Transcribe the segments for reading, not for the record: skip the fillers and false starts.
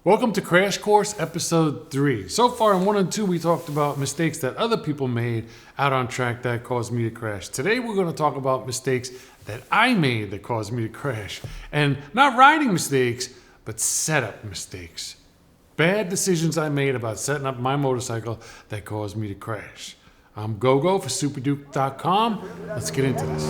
Welcome to Crash Course Episode 3. So far in 1 and 2, we talked about mistakes that other people made out on track that caused me to crash. Today, we're going to talk about mistakes that I made that caused me to crash. And not riding mistakes, but setup mistakes. Bad decisions I made about setting up my motorcycle that caused me to crash. I'm GoGo for SuperDuke.com. Let's get into this.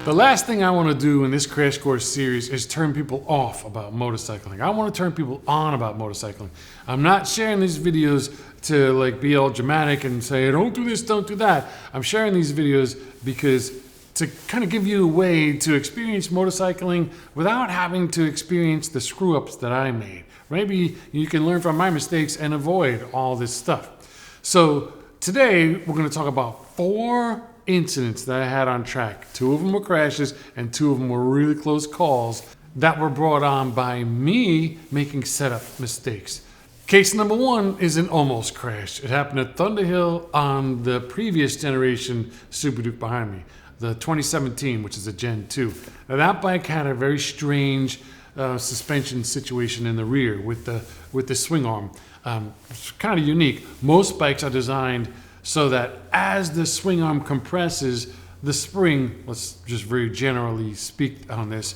The last thing I want to do in this Crash Course series is turn people off about motorcycling. I want to turn people on about motorcycling. I'm not sharing these videos to be all dramatic and say, don't do this, don't do that. I'm sharing these videos because to kind of give you a way to experience motorcycling without having to experience the screw-ups that I made. Maybe you can learn from my mistakes and avoid all this stuff. So today we're going to talk about 4 incidents that I had on track. 2 of them were crashes and 2 of them were really close calls that were brought on by me making setup mistakes. Case number 1 is an almost crash. It happened at Thunderhill on the previous generation Super Duke behind me, the 2017, which is a Gen 2. Now that bike had a very strange suspension situation in the rear with the swing arm. It's kind of unique. Most bikes are designed so that as the swing arm compresses, the spring, let's just very generally speak on this,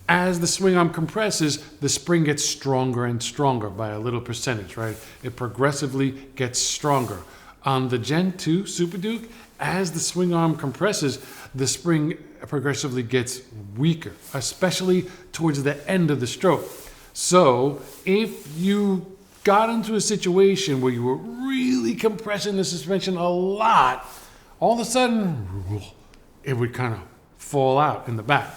as the swing arm compresses, the spring gets stronger and stronger by a little percentage, right? It progressively gets stronger. On the Gen 2 Super Duke, as the swing arm compresses, the spring progressively gets weaker, especially towards the end of the stroke. So if you got into a situation where you were really compressing the suspension a lot, all of a sudden, it would kind of fall out in the back.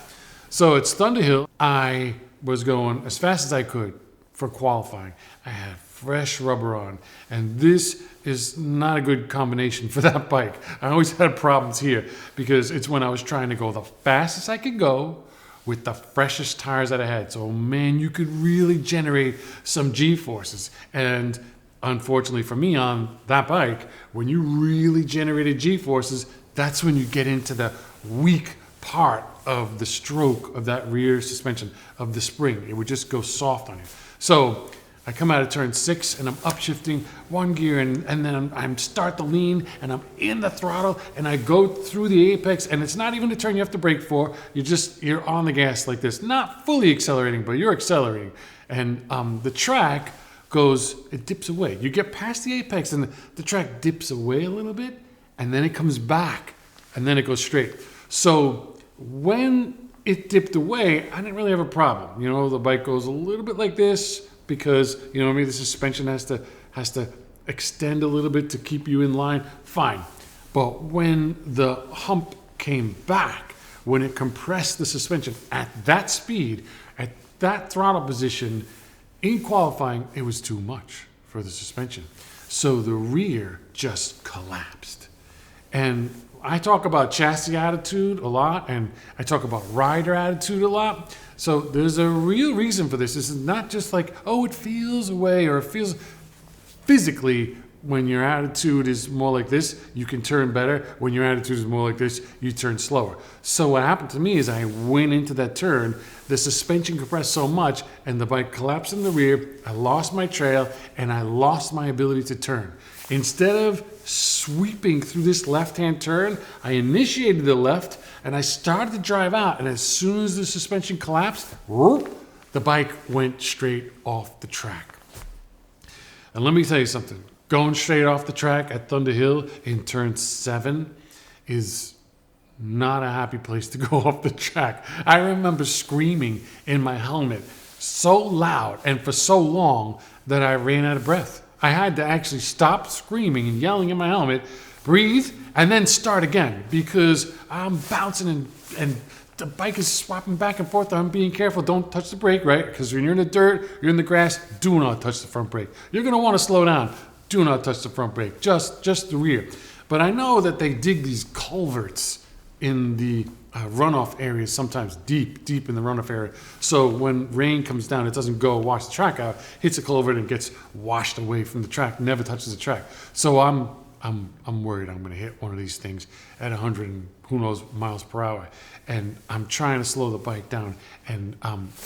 So it's Thunderhill. I was going as fast as I could for qualifying. I had fresh rubber on, and this is not a good combination for that bike. I always had problems here because it's when I was trying to go the fastest I could go with the freshest tires that I had. So man, you could really generate some G-forces. And unfortunately for me on that bike, when you really generated G-forces, that's when you get into the weak part of the stroke of that rear suspension of the spring. It would just go soft on you. So I come out of turn 6 and I'm upshifting 1 gear and then I'm start the lean and I'm in the throttle and I go through the apex, and it's not even a turn you have to brake for. You're on the gas like this, not fully accelerating, but you're accelerating. And the track it dips away. You get past the apex and the track dips away a little bit and then it comes back and then it goes straight. So when it dipped away, I didn't really have a problem. You know, the bike goes a little bit like this, because the suspension has to extend a little bit to keep you in line. Fine. But when the hump came back, when it compressed the suspension at that speed, at that throttle position, in qualifying, it was too much for the suspension. So the rear just collapsed. And I talk about chassis attitude a lot, and I talk about rider attitude a lot. So there's a real reason for this. This is not just it feels away, or it feels physically. When your attitude is more like this, you can turn better. When your attitude is more like this, you turn slower. So what happened to me is I went into that turn, the suspension compressed so much, and the bike collapsed in the rear. I lost my trail, and I lost my ability to turn. Instead of sweeping through this left-hand turn, I initiated the left, and I started to drive out, and as soon as the suspension collapsed, the bike went straight off the track. And let me tell you something. Going straight off the track at Thunderhill in turn 7 is not a happy place to go off the track. I remember screaming in my helmet so loud and for so long that I ran out of breath. I had to actually stop screaming and yelling in my helmet, breathe, and then start again, because I'm bouncing and the bike is swapping back and forth. I'm being careful. Don't touch the brake, right? Because when you're in the dirt, you're in the grass, do not touch the front brake. You're going to want to slow down. Do not touch the front brake, just the rear. But I know that they dig these culverts in the runoff areas, sometimes deep in the runoff area. So when rain comes down, it doesn't go wash the track out, hits a culvert and gets washed away from the track, never touches the track. So I'm worried I'm going to hit one of these things at 100 and who knows, miles per hour. And I'm trying to slow the bike down. And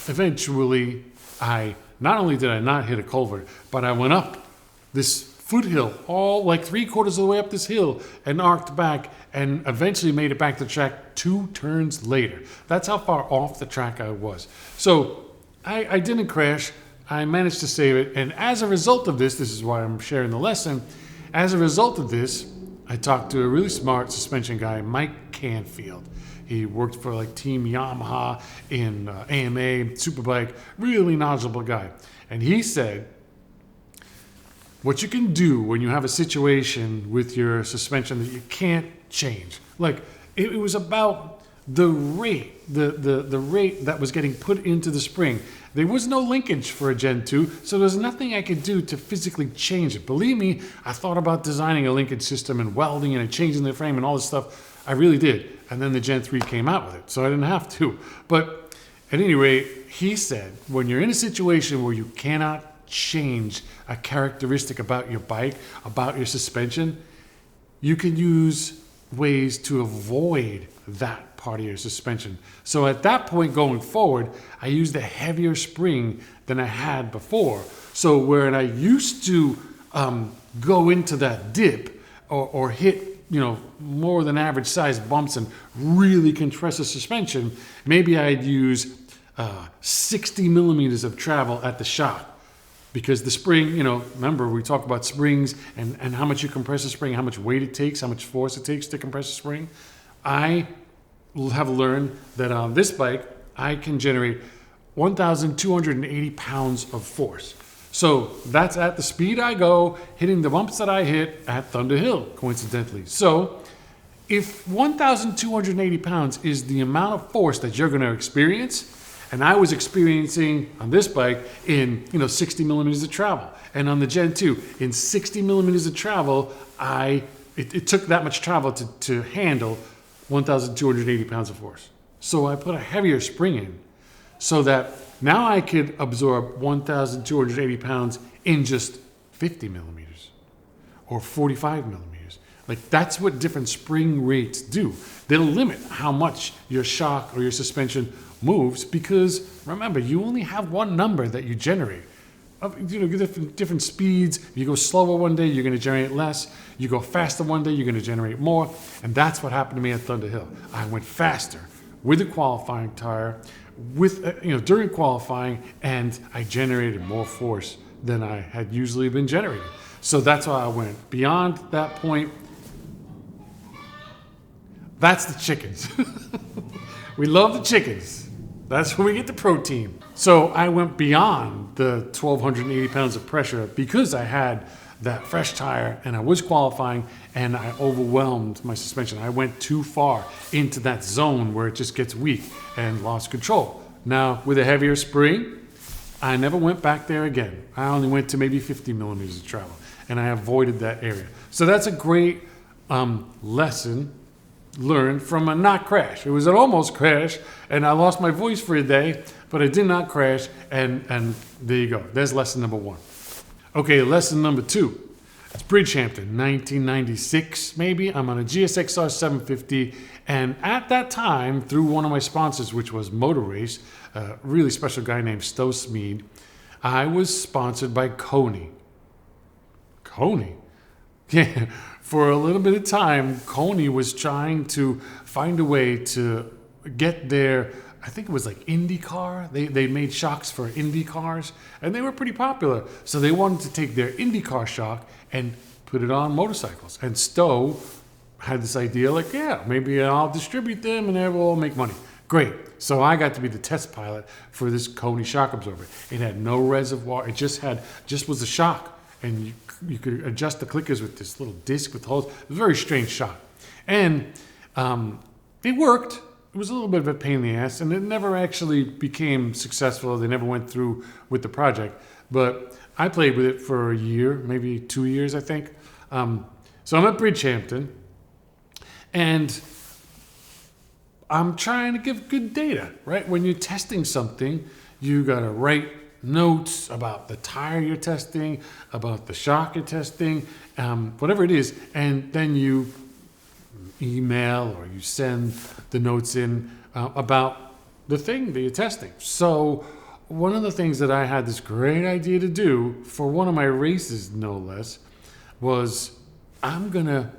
eventually, not only did I not hit a culvert, but I went up this foothill, all like 3/4 of the way up this hill, and arced back, and eventually made it back to the track 2 turns later. That's how far off the track I was. So I didn't crash. I managed to save it. And as a result of this is why I'm sharing the lesson. As a result of this, I talked to a really smart suspension guy, Mike Canfield. He worked for like Team Yamaha in AMA, Superbike, really knowledgeable guy. And he said, what you can do when you have a situation with your suspension that you can't change. Like it was about the rate, the rate that was getting put into the spring. There was no linkage for a Gen 2, so there's nothing I could do to physically change it. Believe me, I thought about designing a linkage system and welding and changing the frame and all this stuff. I really did. And then the Gen 3 came out with it, so I didn't have to. But at any rate, he said, when you're in a situation where you cannot change a characteristic about your bike, about your suspension, you can use ways to avoid that part of your suspension. So at that point going forward, I used a heavier spring than I had before. So where I used to go into that dip or hit more than average size bumps and really compress the suspension, maybe I'd use 60 millimeters of travel at the shock. Because the spring, remember we talk about springs and how much you compress a spring, how much weight it takes, how much force it takes to compress a spring. I have learned that on this bike, I can generate 1,280 pounds of force. So that's at the speed I go, hitting the bumps that I hit at Thunderhill, coincidentally. So if 1,280 pounds is the amount of force that you're going to experience, and I was experiencing on this bike in 60 millimeters of travel, and on the Gen 2 in 60 millimeters of travel, it took that much travel to handle 1,280 pounds of force. So I put a heavier spring in, so that now I could absorb 1,280 pounds in just 50 millimeters or 45 millimeters. Like that's what different spring rates do. They'll limit how much your shock or your suspension moves, because remember, you only have one number that you generate. Different speeds. You go slower one day, you're going to generate less. You go faster one day, you're going to generate more. And that's what happened to me at Thunderhill. I went faster with a qualifying tire, during qualifying, and I generated more force than I had usually been generating. So that's why I went beyond that point. That's the chickens. We love the chickens. That's where we get the protein. So I went beyond the 1,280 pounds of pressure because I had that fresh tire and I was qualifying and I overwhelmed my suspension. I went too far into that zone where it just gets weak and lost control. Now, with a heavier spring, I never went back there again. I only went to maybe 50 millimeters of travel and I avoided that area. So that's a great lesson learned from a not crash. It was an almost crash and I lost my voice for a day, but I did not crash, and there you go. There's lesson number 1. Okay, lesson number 2. It's Bridgehampton, 1996 maybe. I'm on a GSXR 750, and at that time, through one of my sponsors, which was Motor Race, a really special guy named Stowe Smead, I was sponsored by Coney. Coney? Yeah, for a little bit of time, Coney was trying to find a way to get their, I think it was like IndyCar. They made shocks for Indy cars, and they were pretty popular. So they wanted to take their IndyCar shock and put it on motorcycles. And Stowe had this idea, like, yeah, maybe I'll distribute them and then we'll make money. Great. So I got to be the test pilot for this Coney shock absorber. It had no reservoir. It just was a shock, and you could adjust the clickers with this little disc with holes. It was a very strange shock, and it worked. It was a little bit of a pain in the ass, and it never actually became successful. They never went through with the project, but I played with it for a year, maybe 2 years, I think. So I'm at Bridgehampton, and I'm trying to give good data, right? When you're testing something, you got to write notes about the tire you're testing, about the shock you're testing, whatever it is, and then you email or you send the notes in about the thing that you're testing. So one of the things that I had this great idea to do for one of my races, no less, was I'm gonna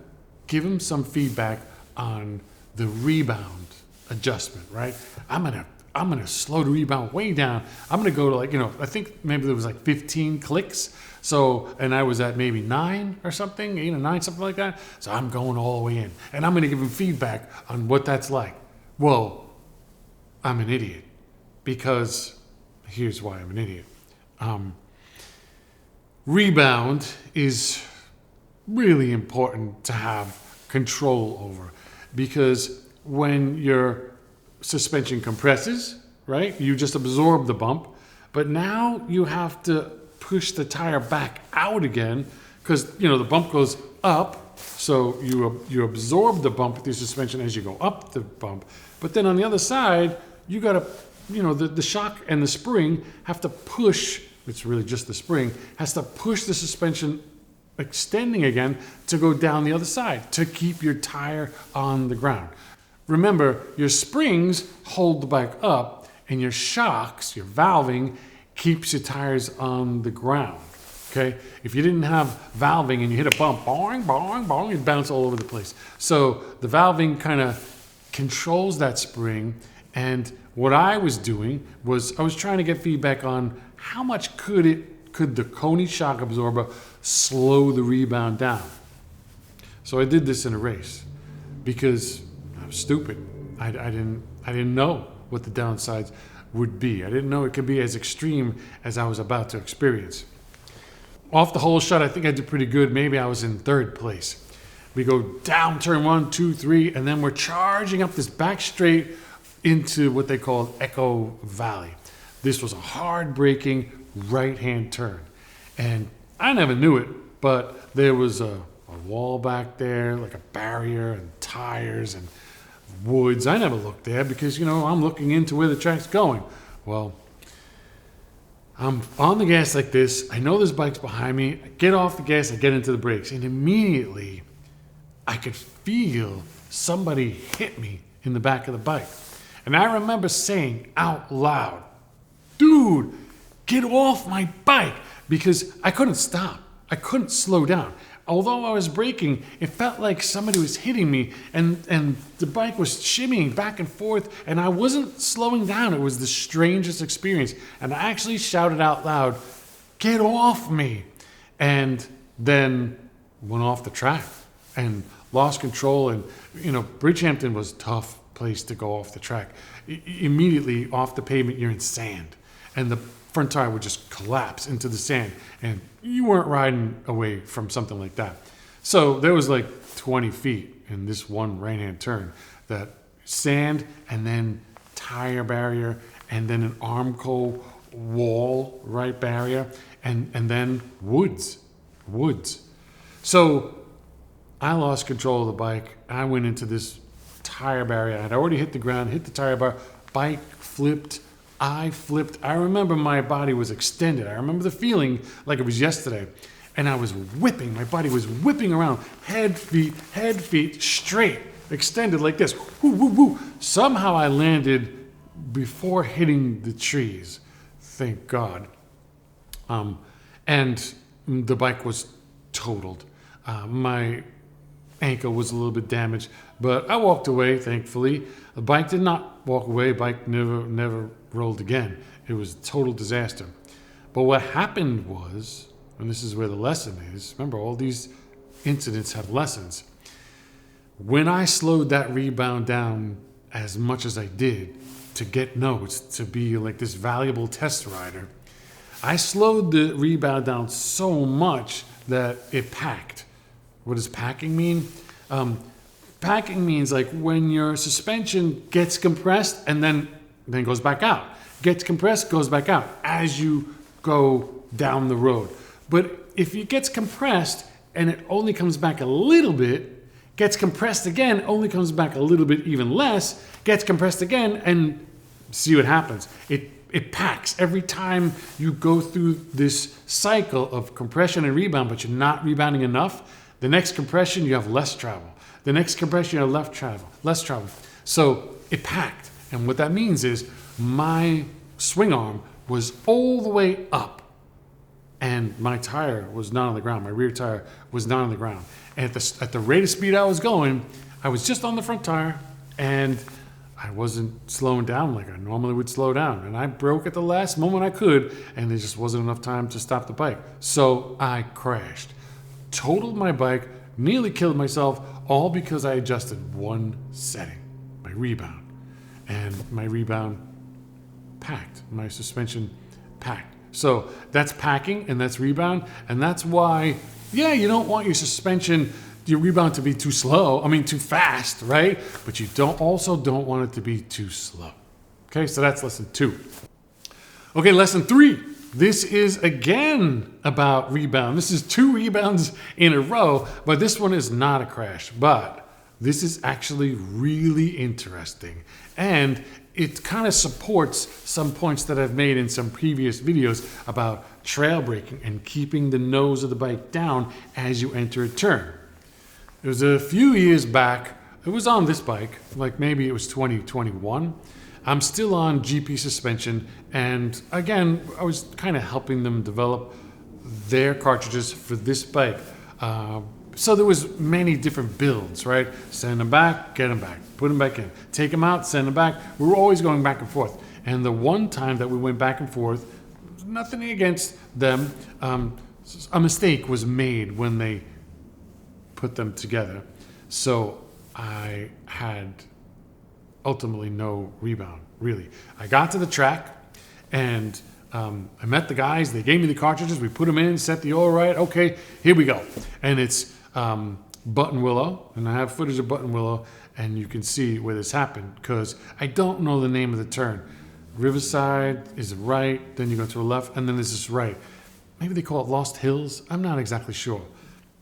give him some feedback on the rebound adjustment, right? I'm gonna slow the rebound way down. I'm gonna go to like, I think maybe there was like 15 clicks. So, and I was at maybe 9 or something, 8 or 9, something like that. So I'm going all the way in and I'm gonna give him feedback on what that's like. Well, I'm an idiot because here's why I'm an idiot. Rebound is really important to have control over because when your suspension compresses, right, you just absorb the bump, but now you have to push the tire back out again because the bump goes up, so you absorb the bump with your suspension as you go up the bump, but then on the other side you got to the shock and the spring have to push. It's really just the spring has to push the suspension extending again to go down the other side to keep your tire on the ground. Remember, your springs hold the bike up and your shocks, your valving, keeps your tires on the ground. Okay? If you didn't have valving and you hit a bump, boing, boing, boing, it'd bounce all over the place. So the valving kind of controls that spring. And what I was doing was I was trying to get feedback on how much could the Coney shock absorber slow the rebound down. So I did this in a race because I was stupid. I didn't know what the downsides would be. I didn't know it could be as extreme as I was about to experience. Off the whole shot, I think I did pretty good. Maybe I was in 3rd place. We go down turn 1, 2, 3, and then we're charging up this back straight into what they call Echo Valley. This was a hard braking right-hand turn. And I never knew it, but there was a wall back there, like a barrier and tires and woods. I never looked there because, I'm looking into where the track's going. Well, I'm on the gas like this. I know this bike's behind me. I get off the gas, I get into the brakes, and immediately I could feel somebody hit me in the back of the bike. And I remember saying out loud, "Dude, get off my bike," because I couldn't stop. I couldn't slow down. Although I was braking, it felt like somebody was hitting me and the bike was shimmying back and forth and I wasn't slowing down. It was the strangest experience. And I actually shouted out loud, "Get off me." And then went off the track and lost control. And, Bridgehampton was a tough place to go off the track. Immediately off the pavement, you're in sand. And the front tire would just collapse into the sand. And you weren't riding away from something like that. So there was like 20 feet in this one right-hand turn. That sand and then tire barrier and then an Armco wall right barrier and then woods. So I lost control of the bike. I went into this tire barrier. I had already hit the ground, hit the tire bar. Bike flipped. I flipped. I remember my body was extended. I remember the feeling like it was yesterday. And I was whipping. My body was whipping around. Head, feet, straight. Extended like this. Woo, woo, woo. Somehow I landed before hitting the trees. Thank God. And the bike was totaled. My ankle was a little bit damaged. But I walked away, thankfully. The bike did not walk away. Bike never rolled again. It was a total disaster. But what happened was, and this is where the lesson is, remember all these incidents have lessons. When I slowed that rebound down as much as I did to get notes, to be like this valuable test rider, I slowed the rebound down so much that it packed. What does packing mean? Packing means like when your suspension gets compressed and then goes back out. Gets compressed, goes back out as you go down the road. But if it gets compressed and it only comes back a little bit, gets compressed again, only comes back a little bit even less, gets compressed again, and see what happens. It packs every time you go through this cycle of compression and rebound, but you're not rebounding enough. The next compression, you have less travel. The next compression, you have less travel. So it packed. And what that means is my swing arm was all the way up and my tire was not on the ground. My rear tire was not on the ground. And at the rate of speed I was going, I was just on the front tire and I wasn't slowing down like I normally would slow down. And I broke at the last moment I could, and there just wasn't enough time to stop the bike. So I crashed, totaled my bike, nearly killed myself, all because I adjusted one setting, my rebound. And my rebound packed, my suspension packed. So that's packing and that's rebound. And that's why, yeah, you don't want your suspension, your rebound to be too fast, right? But you don't want it to be too slow. Okay, so that's lesson 2. Okay, lesson 3. This is again about rebound. This is 2 rebounds in a row, but this one is not a crash. But this is actually really interesting. And it kind of supports some points that I've made in some previous videos about trail braking and keeping the nose of the bike down as you enter a turn. It was a few years back. It was on this bike, like maybe it was 2021. I'm still on GP suspension, and again, I was kind of helping them develop their cartridges for this bike. So there was many different builds, right? Send them back, get them back, put them back in, take them out, send them back. We were always going back and forth. And the one time that we went back and forth, nothing against them, a mistake was made when they put them together. So I had ultimately no rebound, really. I got to the track and I met the guys. They gave me the cartridges. We put them in, set the oil right. Okay, here we go. And it's Buttonwillow, and I have footage of Buttonwillow, and you can see where this happened because I don't know the name of the turn. Riverside is right, then you go to the left, and then there's this right. Maybe they call it Lost Hills. I'm not exactly sure.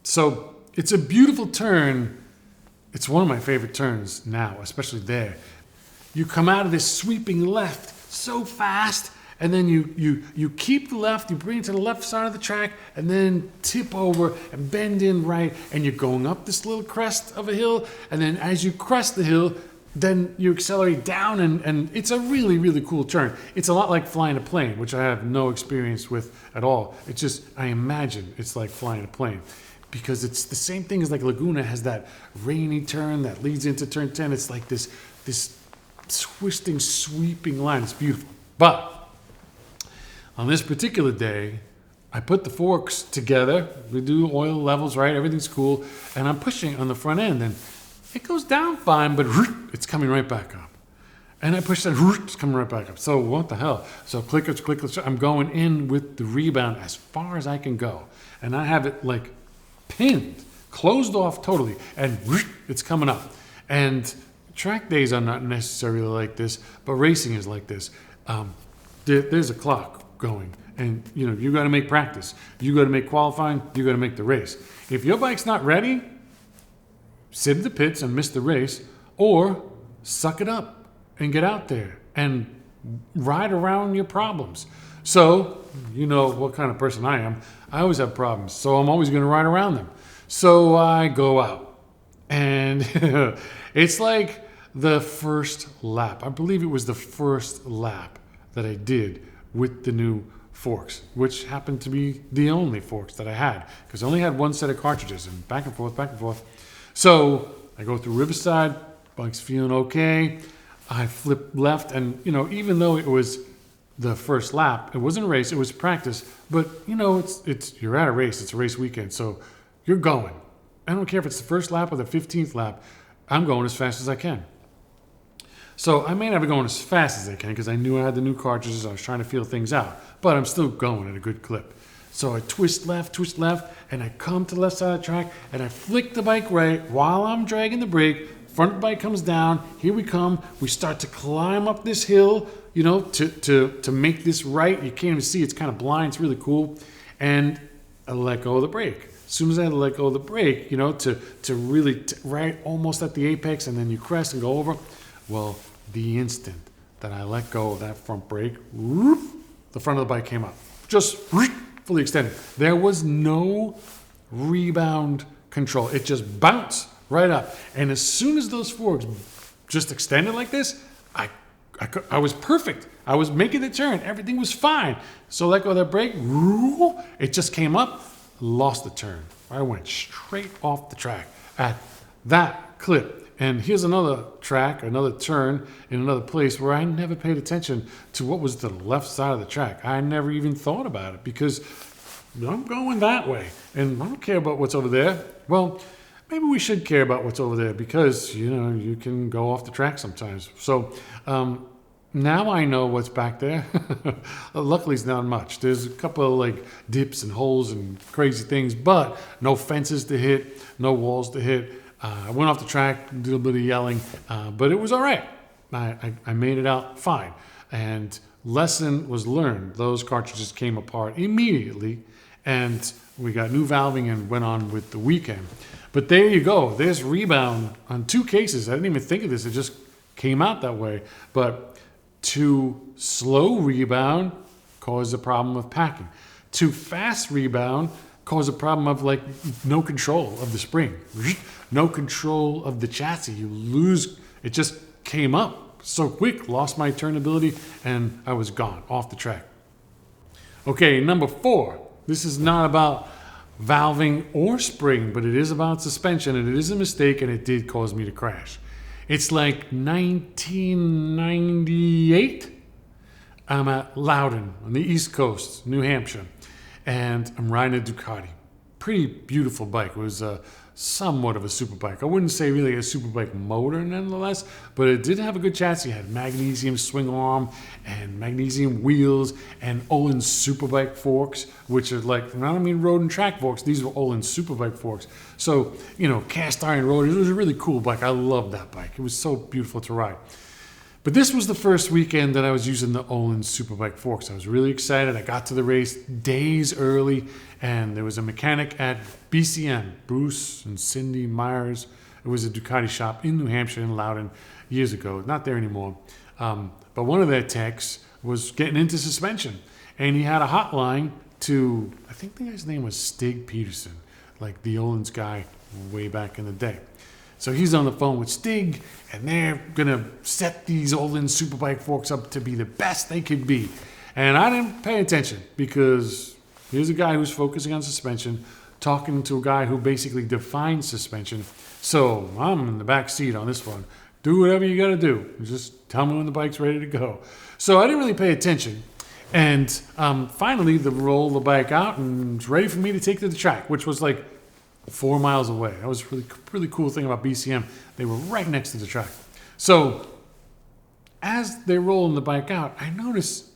So it's a beautiful turn. It's one of my favorite turns now, especially there. You come out of this sweeping left so fast, and then you keep the left, you bring it to the left side of the track, and then tip over and bend in right, and you're going up this little crest of a hill, and then as you crest the hill, then you accelerate down, and it's a really, really cool turn. It's a lot like flying a plane, which I have no experience with at all. It's just, I imagine it's like flying a plane. Because it's the same thing as like Laguna has that rainy turn that leads into turn 10. It's like this twisting, sweeping line. It's beautiful. But on this particular day, I put the forks together. We do oil levels, right? Everything's cool. And I'm pushing on the front end. And it goes down fine, but it's coming right back up. And I push that, it's coming right back up. So what the hell? So clickers. I'm going in with the rebound as far as I can go. And I have it like pinned, closed off totally, and it's coming up. And track days are not necessarily like this, but racing is like this. There's a clock going, and you got to make practice. You got to make qualifying. You got to make the race. If your bike's not ready, sit in the pits and miss the race, or suck it up and get out there and ride around your problems. So, you know what kind of person I am. I always have problems, so I'm always going to ride around them. So I go out, and it's like the first lap. I believe it was the first lap that I did with the new forks, which happened to be the only forks that I had, because I only had one set of cartridges, and back and forth. So I go through Riverside, bike's feeling okay. I flip left, and even though it was the first lap, it wasn't a race, it was practice, but it's you're at a race, it's a race weekend, so you're going. I don't care if it's the first lap or the 15th lap, I'm going as fast as I can. So I may not be going as fast as I can because I knew I had the new cartridges, I was trying to feel things out, but I'm still going at a good clip. So I twist left, and I come to the left side of the track, and I flick the bike right while I'm dragging the brake. Front bike comes down, here we come, we start to climb up this hill, to make this right. You can't even see, it's kind of blind, it's really cool. And I let go of the brake. As soon as I let go of the brake, to really, right almost at the apex, and then you crest and go over. Well, the instant that I let go of that front brake, the front of the bike came up. Just fully extended. There was no rebound control. It just bounced right up. And as soon as those forks just extended like this, I was perfect. I was making the turn. Everything was fine. So let go of that brake. It just came up, lost the turn. I went straight off the track at that clip. And here's another track, another turn in another place where I never paid attention to what was to the left side of the track. I never even thought about it because I'm going that way and I don't care about what's over there. Well, maybe we should care about what's over there because, you can go off the track sometimes. So now I know what's back there. Luckily, it's not much. There's a couple of like dips and holes and crazy things, but no fences to hit, no walls to hit. I went off the track, did a little bit of yelling, but it was all right. I made it out fine. And lesson was learned. Those cartridges came apart immediately, and we got new valving and went on with the weekend. But there you go. There's Rebound on 2 cases. I didn't even think of this. It just came out that way. But too slow rebound caused a problem of packing. Too fast rebound caused a problem of like no control of the spring, no control of the chassis. You lose, it just came up so quick, lost my turnability, and I was gone off the track. Okay, number 4. This is not about valving or spring, but it is about suspension, and it is a mistake, and it did cause me to crash. It's like 1998. I'm at Loudon on the East Coast, New Hampshire, and I'm riding a Ducati. Pretty beautiful bike. It was somewhat of a super bike. I wouldn't say really a super bike motor nonetheless, but it did have a good chassis. It had magnesium swing arm and magnesium wheels and Olin Superbike forks, which are like, I don't mean road and track forks, these were Olin Superbike forks. So, cast iron rotors. It was a really cool bike. I loved that bike. It was so beautiful to ride. But this was the first weekend that I was using the Olin Superbike forks. I was really excited. I got to the race days early, and there was a mechanic at BCM, Bruce and Cindy Myers. It was a Ducati shop in New Hampshire in Loudon years ago. Not there anymore. But one of their techs was getting into suspension, and he had a hotline to, I think the guy's name was Stig Peterson, like the Olin's guy way back in the day. So he's on the phone with Stig, and they're going to set these Olin Superbike forks up to be the best they could be. And I didn't pay attention because here's a guy who's focusing on suspension, talking to a guy who basically defines suspension. So I'm in the back seat on this one. Do whatever you got to do. Just tell me when the bike's ready to go. So I didn't really pay attention. And finally, they rolled the bike out and it's ready for me to take to the track, which was like 4 miles away. That was really cool thing about BCM. They were right next to the track. So as they're rolling the bike out, I noticed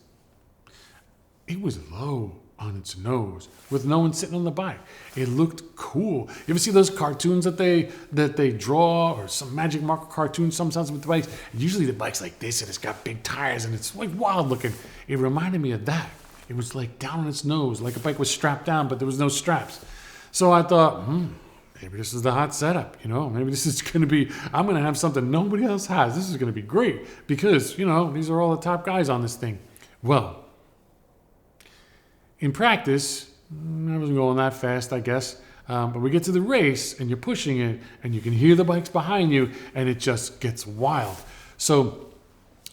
it was low on its nose with no one sitting on the bike. It looked cool. You ever see those cartoons that they draw, or some Magic Marker cartoons sometimes with the bikes? Usually the bike's like this and it's got big tires and it's like wild looking. It reminded me of that. It was like down on its nose, like a bike was strapped down, but there was no straps. So I thought, maybe this is the hot setup, maybe this is going to be, I'm going to have something nobody else has. This is going to be great because, these are all the top guys on this thing. Well, in practice, I wasn't going that fast, I guess. But we get to the race and you're pushing it and you can hear the bikes behind you and it just gets wild. So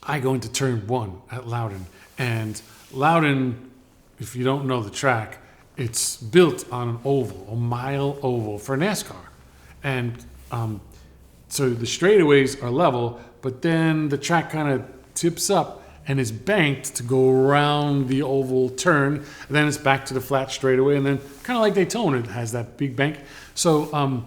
I go into turn 1 at Loudon. And Loudon, if you don't know the track, it's built on an oval, a mile oval for NASCAR. And so the straightaways are level, but then the track kind of tips up and is banked to go around the oval turn. And then it's back to the flat straightaway. And then kind of like Daytona, it has that big bank. So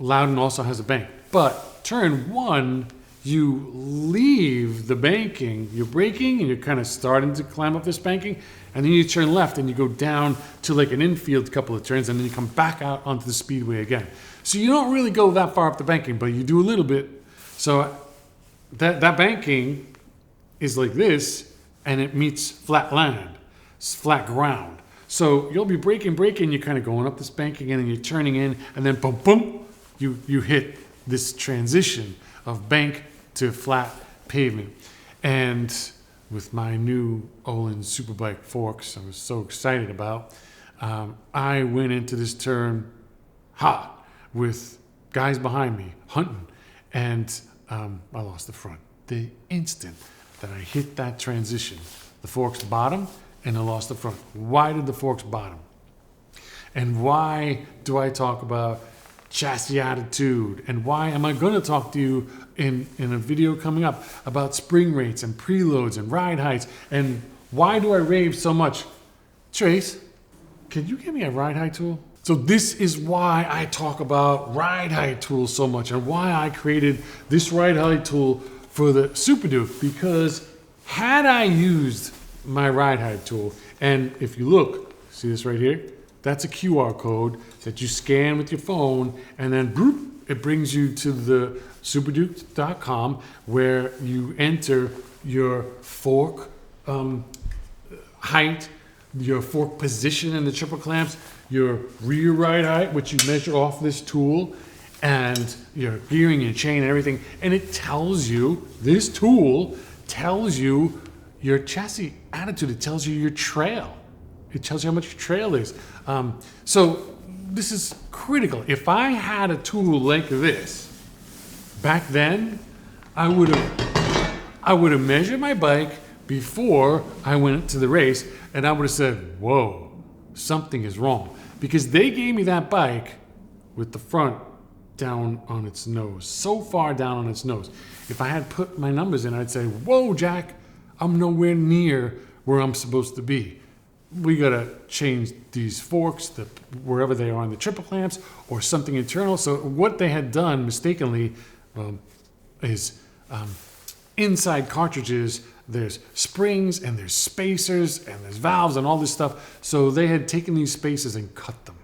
Loudon also has a bank. But turn 1, you leave the banking, you're braking and you're kind of starting to climb up this banking, and then you turn left and you go down to like an infield couple of turns, and then you come back out onto the speedway again. So you don't really go that far up the banking, but you do a little bit. So that banking is like this, and it meets flat land, flat ground. So you'll be braking, you're kind of going up this banking, and then you're turning in, and then boom, boom, you hit this transition of bank to flat pavement. And with my new Olin Superbike forks, I was so excited about, I went into this turn hot with guys behind me hunting, and I lost the front. The instant that I hit that transition, the forks bottom and I lost the front. Why did the forks bottom? And why do I talk about chassis attitude? And why am I going to talk to you in a video coming up about spring rates and preloads and ride heights? And why do I rave so much? Trace, can you give me a ride height tool? So this is why I talk about ride height tools so much and why I created this ride height tool for the Super Duke, because had I used my ride height tool, and if you look, see this right here? That's a QR code that you scan with your phone, and then boop, it brings you to the superduke.com where you enter your fork height, your fork position in the triple clamps, your rear ride height, which you measure off this tool, and your gearing, your chain, and everything. And it tells you, this tool tells you your chassis attitude. It tells you your trail. It tells you how much your trail is. So this is critical. If I had a tool like this back then, I would have measured my bike before I went to the race, and I would have said, whoa, something is wrong. Because they gave me that bike with the front down on its nose, so far down on its nose. If I had put my numbers in, I'd say, whoa, Jack, I'm nowhere near where I'm supposed to be. We gotta change these forks wherever they are on the triple clamps or something internal. So what they had done mistakenly is inside cartridges, there's springs and there's spacers and there's valves and all this stuff. So they had taken these spacers and cut them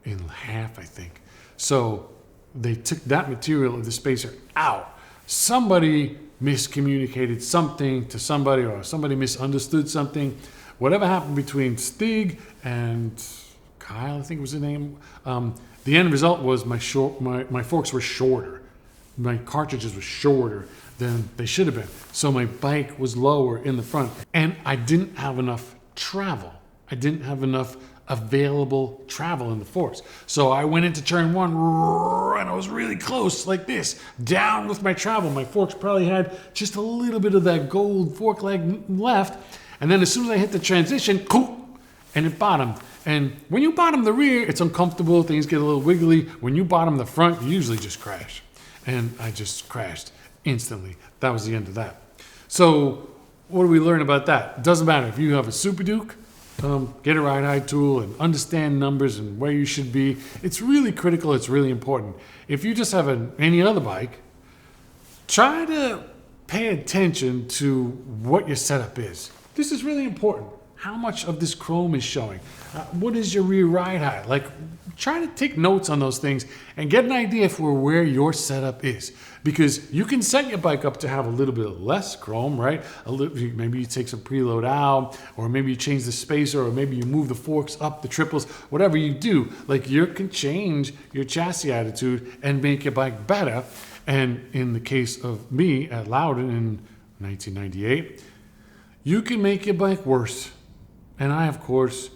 in half, I think. So they took that material of the spacer out. Somebody miscommunicated something to somebody, or somebody misunderstood something. Whatever happened between Stig and Kyle, I think was the name, the end result was my forks were shorter. My cartridges were shorter than they should have been. So my bike was lower in the front, and I didn't have enough travel. I didn't have enough available travel in the forks. So I went into turn one, and I was really close, like this, down with my travel. My forks probably had just a little bit of that gold fork leg left. And then as soon as I hit the transition, and it bottomed. And when you bottom the rear, it's uncomfortable, things get a little wiggly. When you bottom the front, you usually just crash. And I just crashed instantly. That was the end of that. So what do we learn about that? It doesn't matter if you have a Super Duke, get a ride height tool and understand numbers and where you should be. It's really critical, it's really important. If you just have any other bike, try to pay attention to what your setup is. This is really important. How much of this chrome is showing? What is your rear ride height? Like, try to take notes on those things and get an idea for where your setup is. Because you can set your bike up to have a little bit less chrome, right? Maybe you take some preload out, or maybe you change the spacer, or maybe you move the forks up, the triples, whatever you do. Like, you can change your chassis attitude and make your bike better. And in the case of me at Loudon in 1998, you can make your bike worse. And I, of course,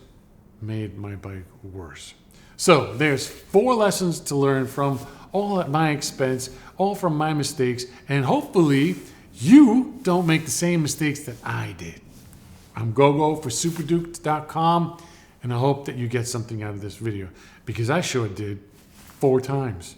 made my bike worse. So there's 4 lessons to learn from, all at my expense, all from my mistakes, and hopefully you don't make the same mistakes that I did. I'm GoGo for superduke.com, and I hope that you get something out of this video, because I sure did 4 times.